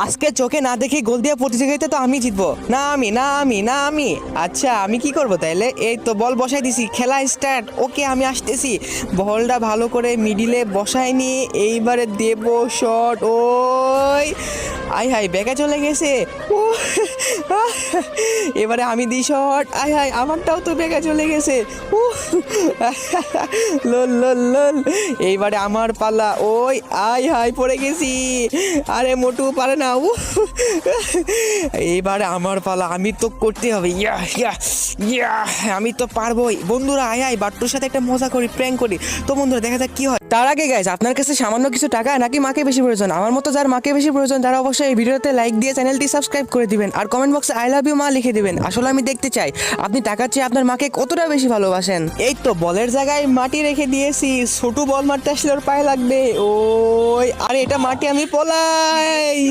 আজকে চোখে না দেখে গোল দিয়ে প্রতিযোগিতা তো আমি জিতবো। না আমি, না আমি, না আমি। আচ্ছা আমি কি করব তাইলে? এই তো বল বসাই দিছি, খেলা স্টার্ট। ওকে আমি আসতেছি। বলটা ভালো করে মিডিলে বসাই নিয়ে এইবারে দেব শট। ওই আই হাই ব্যাগে চলে গেছে। ও এবারে আমি দিই শট। আই হাই আমারটাও তো ব্যাগে চলে গেছে। ও লোল লোল লোল। এইবারে আমার পালা। ওই আই হাই পড়ে গেছি। আরে মোটু পারে না। এইবারে আমার পালা, আমি তো করতে হবে। ইয়া ইয়া ইয়া আমি তো পারবোই। বন্ধুরা আয় আয় বাট্টুর সাথে একটা মজা করি, প্র্যাঙ্ক করি। তো বন্ধুরা দেখা যাক কি হয়। তার আগে গাইজ, আপনার কাছে সামান্য কিছু টাকা নাকি মাকে বেশি প্রয়োজন? আমার মতো যার মাকে বেশি প্রয়োজন তারা অবশ্যই এই ভিডিওতে লাইক দিয়ে চ্যানেলটি সাবস্ক্রাইব করে দিবেন আর কমেন্ট বক্সে আই লাভ ইউ মা লিখে দিবেন। আসলে আমি দেখতে চাই আপনি টাকার চেয়ে আপনার মাকে কতটা বেশি ভালোবাসেন। এই তো বলের জায়গায় মাটি রেখে দিয়েছি, ছোট বল মারতে আসলে ওর পায়ে লাগবে। ওই আরে এটা মাটি, আমি পলাই।